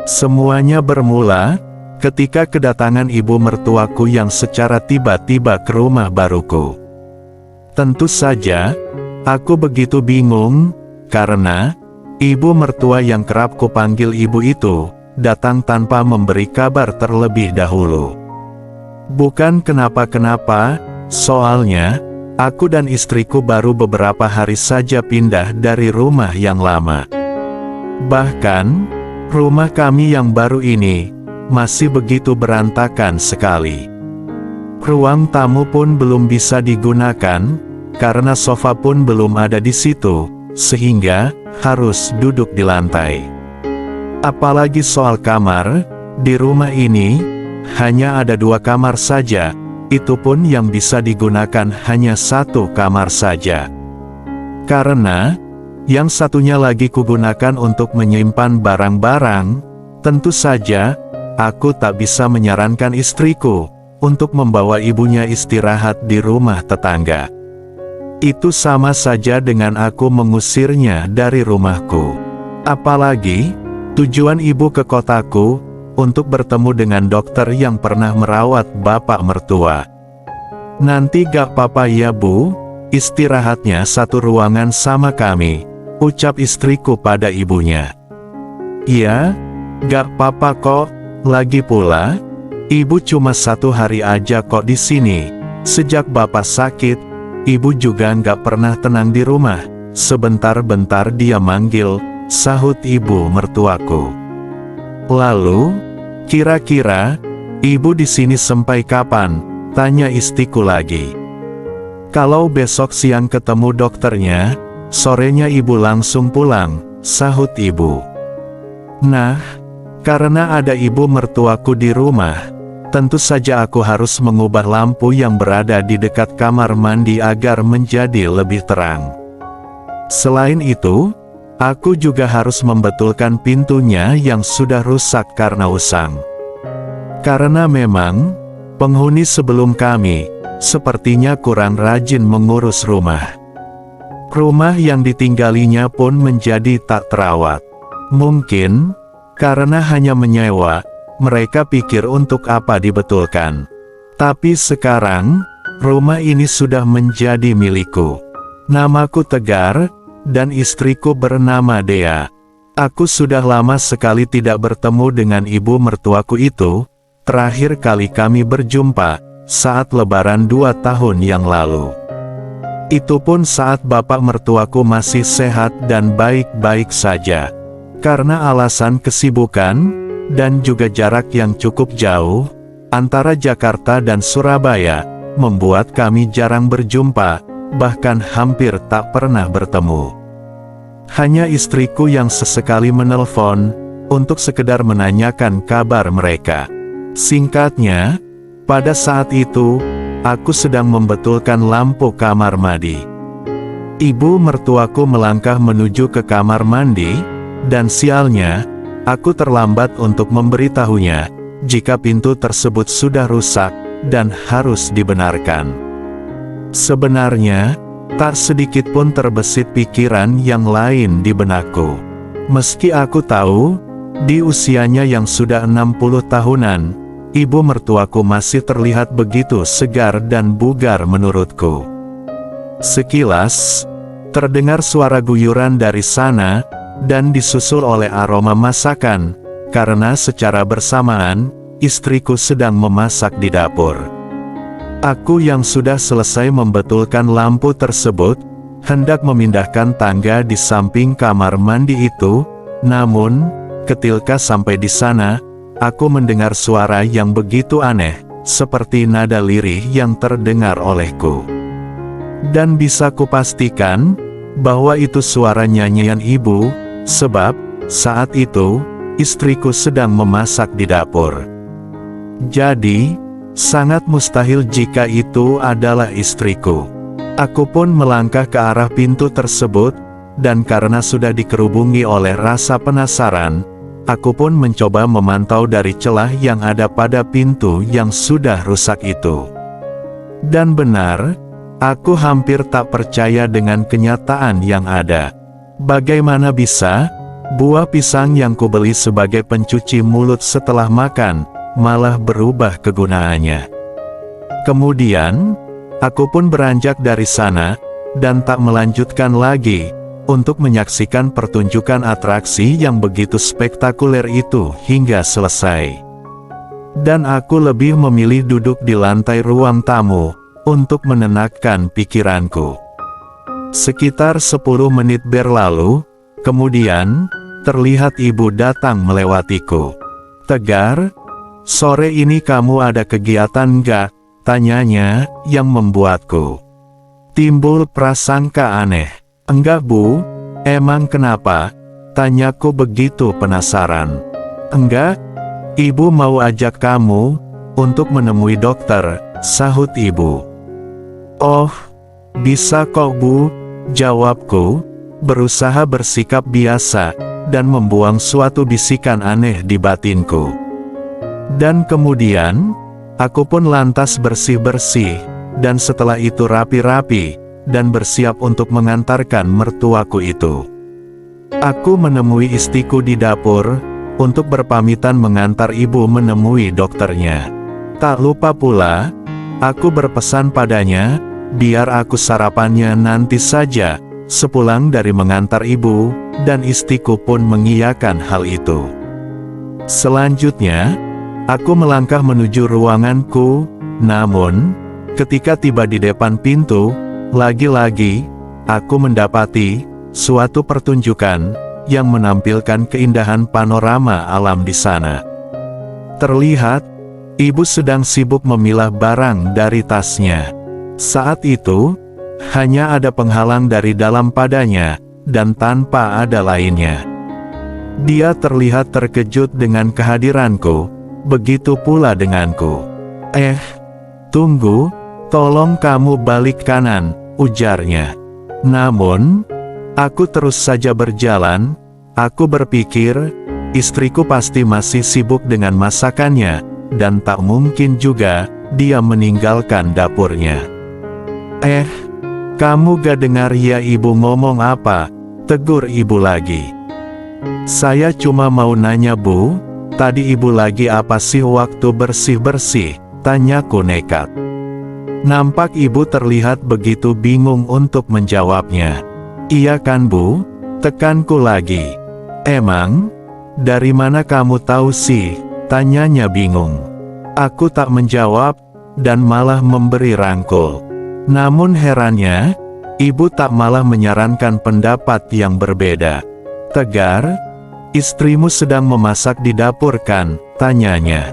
Semuanya bermula ketika kedatangan ibu mertuaku yang secara tiba-tiba ke rumah baruku. Tentu saja, aku begitu bingung, karena ibu mertua yang kerap kupanggil ibu itu datang tanpa memberi kabar terlebih dahulu. Bukan kenapa-kenapa, soalnya aku dan istriku baru beberapa hari saja pindah dari rumah yang lama. Bahkan, rumah kami yang baru ini masih begitu berantakan sekali. Ruang tamu pun belum bisa digunakan, karena sofa pun belum ada di situ, sehingga harus duduk di lantai. Apalagi soal kamar, di rumah ini hanya ada 2 kamar saja, itu pun yang bisa digunakan hanya 1 kamar saja. Karena yang satunya lagi kugunakan untuk menyimpan barang-barang, tentu saja aku tak bisa menyarankan istriku untuk membawa ibunya istirahat di rumah tetangga. Itu sama saja dengan aku mengusirnya dari rumahku. Apalagi, tujuan ibu ke kotaku untuk bertemu dengan dokter yang pernah merawat bapak mertua. Nanti gak apa-apa ya bu, istirahatnya satu ruangan sama kami, ucap istriku pada ibunya. Iya, gak apa-apa kok, lagi pula, ibu cuma 1 hari aja kok di sini. Sejak bapak sakit, ibu juga gak pernah tenang di rumah. Sebentar-bentar dia manggil, sahut ibu mertuaku. Lalu, kira-kira, ibu di sini sampai kapan? Tanya istriku lagi. Kalau besok siang ketemu dokternya, sorenya ibu langsung pulang, sahut ibu. Nah, karena ada ibu mertuaku di rumah, tentu saja aku harus mengubah lampu yang berada di dekat kamar mandi agar menjadi lebih terang. Selain itu, aku juga harus membetulkan pintunya yang sudah rusak karena usang. Karena memang, penghuni sebelum kami sepertinya kurang rajin mengurus rumah. Rumah yang ditinggalinya pun menjadi tak terawat. Mungkin karena hanya menyewa, mereka pikir untuk apa dibetulkan. Tapi sekarang, rumah ini sudah menjadi milikku. Namaku Tegar, dan istriku bernama Dea. Aku sudah lama sekali tidak bertemu dengan ibu mertuaku itu. Terakhir kali kami berjumpa saat lebaran 2 tahun yang lalu. Itu pun saat bapak mertuaku masih sehat dan baik-baik saja. Karena alasan kesibukan, dan juga jarak yang cukup jauh, antara Jakarta dan Surabaya, membuat kami jarang berjumpa, bahkan hampir tak pernah bertemu. Hanya istriku yang sesekali menelpon, untuk sekedar menanyakan kabar mereka. Singkatnya, pada saat itu, aku sedang membetulkan lampu kamar mandi. Ibu mertuaku melangkah menuju ke kamar mandi, dan sialnya, aku terlambat untuk memberitahunya, jika pintu tersebut sudah rusak, dan harus dibenarkan. Sebenarnya, tak sedikit pun terbesit pikiran yang lain di benakku. Meski aku tahu, di usianya yang sudah 60 tahunan, ibu mertuaku masih terlihat begitu segar dan bugar menurutku. Sekilas, terdengar suara guyuran dari sana, dan disusul oleh aroma masakan, karena secara bersamaan, istriku sedang memasak di dapur. Aku yang sudah selesai membetulkan lampu tersebut, hendak memindahkan tangga di samping kamar mandi itu, namun, ketika sampai di sana, aku mendengar suara yang begitu aneh, seperti nada lirih yang terdengar olehku. Dan bisa kupastikan, bahwa itu suara nyanyian ibu, sebab, saat itu, istriku sedang memasak di dapur. Jadi, sangat mustahil jika itu adalah istriku. Aku pun melangkah ke arah pintu tersebut, dan karena sudah dikerubungi oleh rasa penasaran, aku pun mencoba memantau dari celah yang ada pada pintu yang sudah rusak itu. Dan benar, aku hampir tak percaya dengan kenyataan yang ada. Bagaimana bisa, Buah pisang yang kubeli sebagai pencuci mulut setelah makan, malah berubah kegunaannya. Kemudian, aku pun beranjak dari sana, dan tak melanjutkan lagi, untuk menyaksikan pertunjukan atraksi yang begitu spektakuler itu hingga selesai. Dan aku lebih memilih duduk di lantai ruang tamu, untuk menenangkan pikiranku. Sekitar 10 menit berlalu, kemudian, terlihat ibu datang melewatiku. "Tegar, sore ini kamu ada kegiatan nggak?" tanyanya, yang membuatku timbul prasangka aneh. "Enggak Bu, emang kenapa?" tanyaku begitu penasaran. "Enggak, ibu mau ajak kamu untuk menemui dokter," sahut ibu. "Oh, bisa kok Bu," jawabku, berusaha bersikap biasa, dan membuang suatu bisikan aneh di batinku. Dan kemudian, aku pun lantas bersih-bersih, dan setelah itu rapi-rapi, dan bersiap untuk mengantarkan mertuaku itu. Aku menemui istriku di dapur, untuk berpamitan mengantar ibu menemui dokternya. Tak lupa pula, aku berpesan padanya, biar aku sarapannya nanti saja, sepulang dari mengantar ibu, dan istriku pun mengiyakan hal itu. Selanjutnya, aku melangkah menuju ruanganku, namun, ketika tiba di depan pintu, lagi-lagi, aku mendapati suatu pertunjukan yang menampilkan keindahan panorama alam di sana. Terlihat, ibu sedang sibuk memilah barang dari tasnya. Saat itu, hanya ada penghalang dari dalam padanya, dan tanpa ada lainnya. Dia terlihat terkejut dengan kehadiranku, begitu pula denganku. Tunggu, tolong kamu balik kanan," ujarnya. Namun, aku terus saja berjalan. Aku berpikir, istriku pasti masih sibuk dengan masakannya, dan tak mungkin juga dia meninggalkan dapurnya. Kamu gak dengar ya ibu ngomong apa?" tegur ibu lagi. "Saya cuma mau nanya Bu, tadi ibu lagi apa sih waktu bersih-bersih?" tanyaku nekat. Nampak ibu terlihat begitu bingung untuk menjawabnya. "Iya kan Bu?" tekanku lagi. "Emang, dari mana kamu tahu sih?" tanyanya bingung. Aku tak menjawab, dan malah memberi rangkul. Namun herannya, ibu tak malah menyarankan pendapat yang berbeda. "Tegar, istrimu sedang memasak di dapur kan?" tanyanya.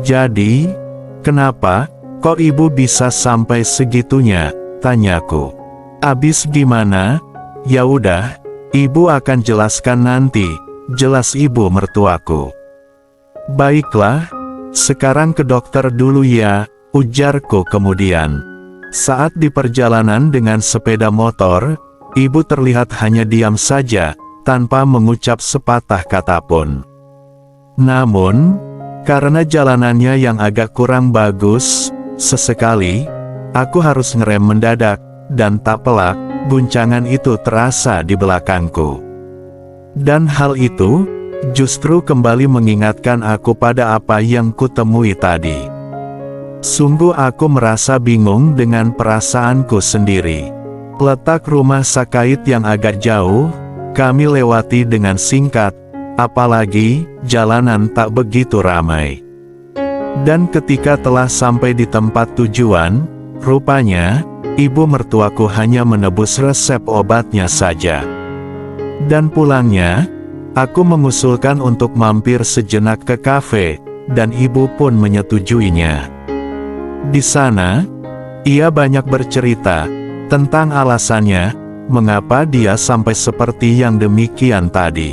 "Jadi, kenapa, kok ibu bisa sampai segitunya?" tanyaku. "Abis gimana? Ya udah, ibu akan jelaskan nanti," jelas ibu mertuaku. "Baiklah, sekarang ke dokter dulu ya," ujarku kemudian. Saat di perjalanan dengan sepeda motor, ibu terlihat hanya diam saja, tanpa mengucap sepatah kata pun. Namun, karena jalanannya yang agak kurang bagus, sesekali, aku harus ngerem mendadak, dan tak pelak, guncangan itu terasa di belakangku. Dan hal itu, justru kembali mengingatkan aku pada apa yang kutemui tadi. Sungguh aku merasa bingung dengan perasaanku sendiri. Letak rumah Sakait yang agak jauh, kami lewati dengan singkat, apalagi, jalanan tak begitu ramai. Dan ketika telah sampai di tempat tujuan, rupanya, ibu mertuaku hanya menebus resep obatnya saja. Dan pulangnya, aku mengusulkan untuk mampir sejenak ke kafe, dan ibu pun menyetujuinya. Di sana, ia banyak bercerita tentang alasannya, mengapa dia sampai seperti yang demikian tadi.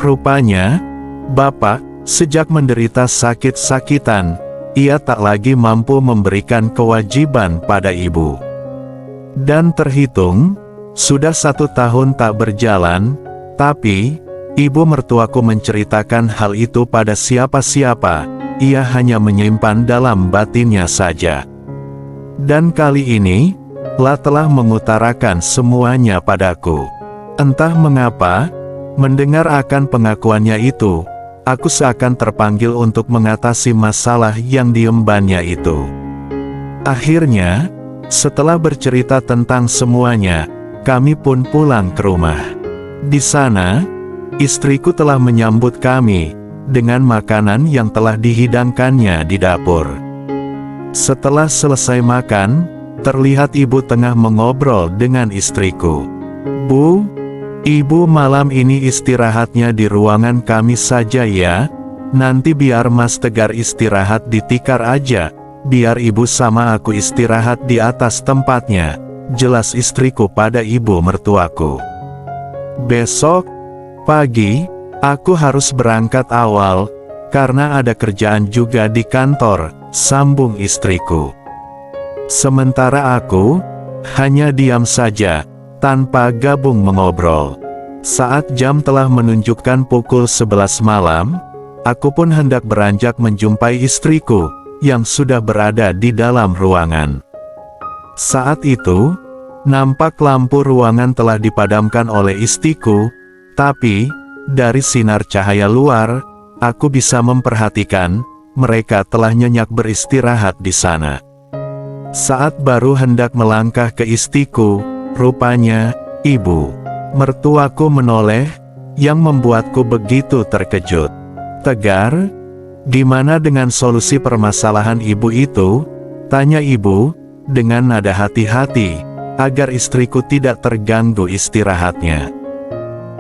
Rupanya, Bapak, sejak menderita sakit-sakitan, ia tak lagi mampu memberikan kewajiban pada ibu. Dan terhitung, sudah 1 tahun tak berjalan, tapi, ibu mertuaku menceritakan hal itu pada siapa-siapa. Ia hanya menyimpan dalam batinnya saja. Dan kali ini, telah mengutarakan semuanya padaku. Entah mengapa, Mendengar akan pengakuannya itu, aku seakan terpanggil untuk mengatasi masalah yang diembannya itu. Akhirnya, setelah bercerita tentang semuanya, kami pun pulang ke rumah. Di sana, istriku telah menyambut kami dengan makanan yang telah dihidangkannya di dapur. Setelah selesai makan, terlihat ibu tengah mengobrol dengan istriku. "Bu, ibu malam ini istirahatnya di ruangan kami saja ya. Nanti biar Mas Tegar istirahat di tikar aja. Biar ibu sama aku istirahat di atas tempatnya," jelas istriku pada ibu mertuaku. "Besok pagi, aku harus berangkat awal, karena ada kerjaan juga di kantor," sambung istriku. Sementara aku hanya diam saja, tanpa gabung mengobrol. Saat jam telah menunjukkan pukul 11 malam, aku pun hendak beranjak menjumpai istriku, yang sudah berada di dalam ruangan. Saat itu, nampak lampu ruangan telah dipadamkan oleh istriku, tapi dari sinar cahaya luar, aku bisa memperhatikan, mereka telah nyenyak beristirahat di sana. Saat baru hendak melangkah ke istriku, rupanya, ibu mertuaku menoleh, yang membuatku begitu terkejut. "Tegar, gimana dengan solusi permasalahan ibu itu?" tanya ibu, dengan nada hati-hati, agar istriku tidak terganggu istirahatnya.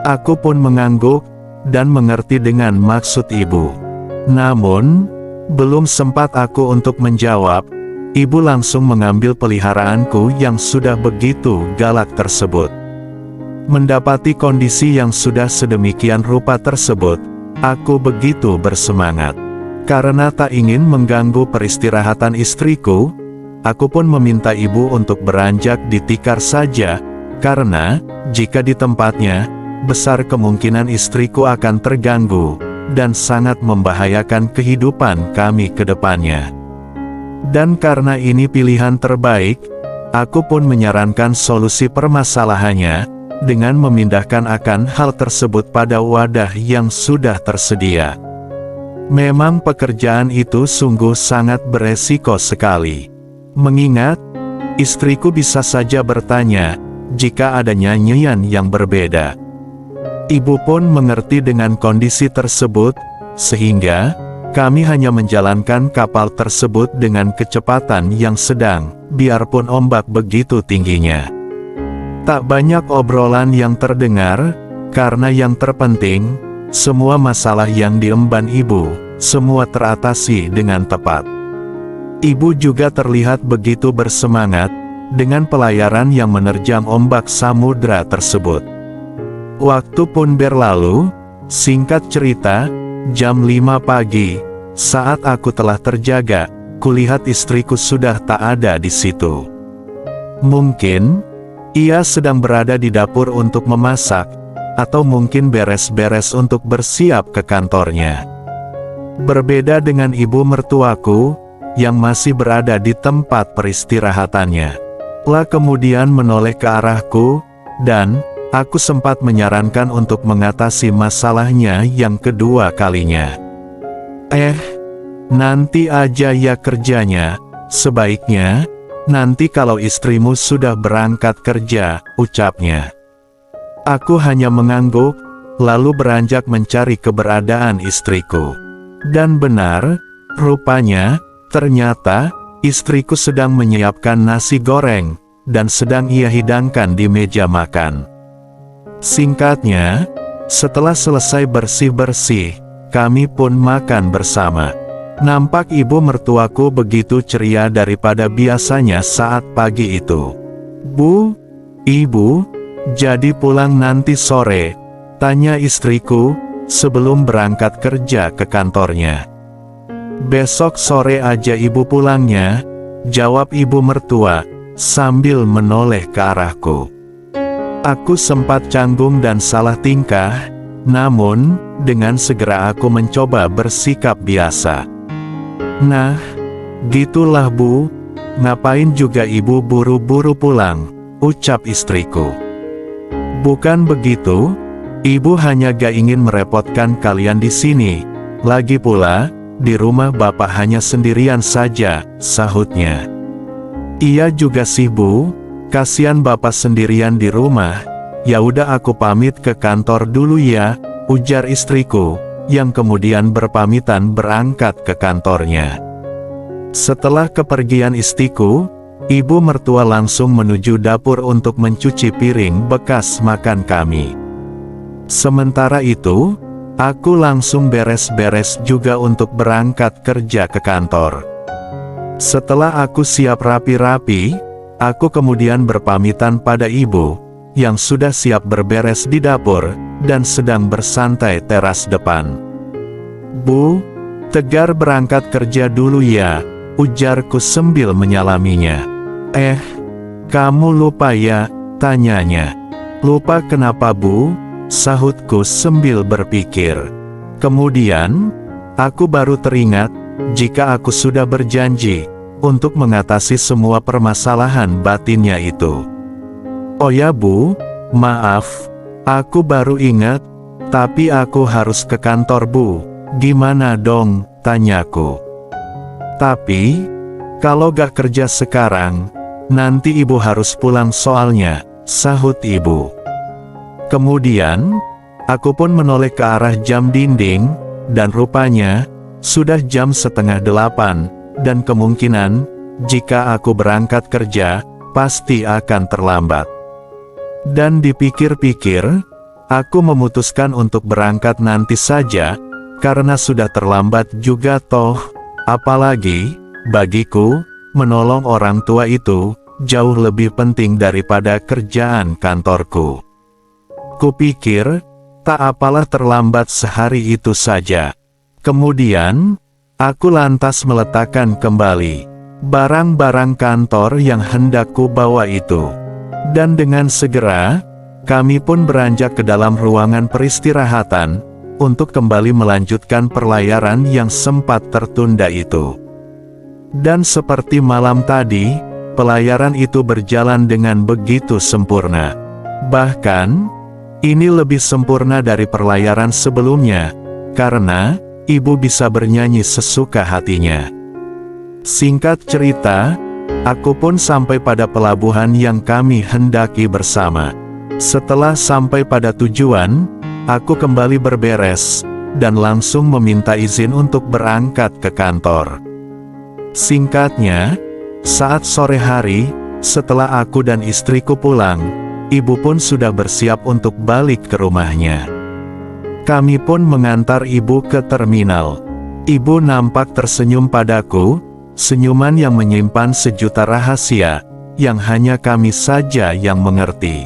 Aku pun mengangguk, dan mengerti dengan maksud ibu. Namun, belum sempat aku untuk menjawab, ibu langsung mengambil peliharaanku yang sudah begitu galak tersebut. Mendapati kondisi yang sudah sedemikian rupa tersebut, aku begitu bersemangat. Karena tak ingin mengganggu peristirahatan istriku, aku pun meminta ibu untuk beranjak di tikar saja, karena, jika di tempatnya, besar kemungkinan istriku akan terganggu, dan sangat membahayakan kehidupan kami ke depannya. Dan karena ini pilihan terbaik, aku pun menyarankan solusi permasalahannya, dengan memindahkan akan hal tersebut pada wadah yang sudah tersedia. Memang pekerjaan itu sungguh sangat beresiko sekali. Mengingat, istriku bisa saja bertanya, jika ada nyanyian yang berbeda. Ibu pun mengerti dengan kondisi tersebut, sehingga kami hanya menjalankan kapal tersebut dengan kecepatan yang sedang, biarpun ombak begitu tingginya. Tak banyak obrolan yang terdengar, karena yang terpenting, semua masalah yang diemban ibu, semua teratasi dengan tepat. Ibu juga terlihat begitu bersemangat, dengan pelayaran yang menerjang ombak samudra tersebut. Waktu pun berlalu, singkat cerita, jam 5 pagi, saat aku telah terjaga, kulihat istriku sudah tak ada di situ. Mungkin, ia sedang berada di dapur untuk memasak, atau mungkin beres-beres untuk bersiap ke kantornya. Berbeda dengan ibu mertuaku, yang masih berada di tempat peristirahatannya. Lah kemudian menoleh ke arahku, dan aku sempat menyarankan untuk mengatasi masalahnya yang kedua kalinya. Nanti aja ya kerjanya, sebaiknya, nanti kalau istrimu sudah berangkat kerja, ucapnya. Aku hanya mengangguk, lalu beranjak mencari keberadaan istriku. Dan benar, rupanya, ternyata, istriku sedang menyiapkan nasi goreng, dan sedang ia hidangkan di meja makan. Singkatnya, setelah selesai bersih-bersih, kami pun makan bersama. Nampak ibu mertuaku begitu ceria daripada biasanya saat pagi itu. "Bu, ibu, jadi pulang nanti sore?" tanya istriku, sebelum berangkat kerja ke kantornya. "Besok sore aja ibu pulangnya," jawab ibu mertua, sambil menoleh ke arahku. Aku sempat canggung dan salah tingkah, namun, dengan segera aku mencoba bersikap biasa. "Nah, gitulah Bu, ngapain juga ibu buru-buru pulang," ucap istriku. "Bukan begitu, Ibu hanya gak ingin merepotkan kalian di sini. Lagi pula, di rumah bapak hanya sendirian saja, sahutnya. Iya juga sih Bu, kasihan bapak sendirian di rumah. Ya udah aku pamit ke kantor dulu ya, ujar istriku, yang kemudian berpamitan berangkat ke kantornya. Setelah kepergian istriku, ibu mertua langsung menuju dapur untuk mencuci piring bekas makan kami. Sementara itu, aku langsung beres-beres juga untuk berangkat kerja ke kantor. Setelah aku siap rapi-rapi, aku kemudian berpamitan pada ibu, yang sudah siap berberes di dapur, dan sedang bersantai teras depan. Bu, Tegar berangkat kerja dulu ya, ujarku sambil menyalaminya. Kamu lupa ya, tanyanya. Lupa kenapa Bu? Sahutku sambil berpikir. Kemudian, aku baru teringat, jika aku sudah berjanji, untuk mengatasi semua permasalahan batinnya itu. Oh ya Bu, maaf, aku baru ingat, tapi aku harus ke kantor Bu. Gimana dong, tanyaku. Tapi, kalau gak kerja sekarang, nanti ibu harus pulang soalnya, sahut ibu. Kemudian, aku pun menoleh ke arah jam dinding, dan rupanya, sudah jam 7:30, dan kemungkinan, jika aku berangkat kerja, pasti akan terlambat. Dan dipikir-pikir, aku memutuskan untuk berangkat nanti saja, karena sudah terlambat juga toh, apalagi, bagiku, menolong orang tua itu, jauh lebih penting daripada kerjaan kantorku. Kupikir, tak apalah terlambat sehari itu saja. Kemudian, aku lantas meletakkan kembali barang-barang kantor yang hendak ku bawa itu. Dan dengan segera, kami pun beranjak ke dalam ruangan peristirahatan, untuk kembali melanjutkan pelayaran yang sempat tertunda itu. Dan seperti malam tadi, pelayaran itu berjalan dengan begitu sempurna. Bahkan, ini lebih sempurna dari pelayaran sebelumnya, karena ibu bisa bernyanyi sesuka hatinya. Singkat cerita, aku pun sampai pada pelabuhan yang kami hendaki bersama. Setelah sampai pada tujuan, aku kembali berberes, dan langsung meminta izin untuk berangkat ke kantor. Singkatnya, saat sore hari, setelah aku dan istriku pulang, ibu pun sudah bersiap untuk balik ke rumahnya. Kami pun mengantar ibu ke terminal. Ibu nampak tersenyum padaku, senyuman yang menyimpan sejuta rahasia, yang hanya kami saja yang mengerti.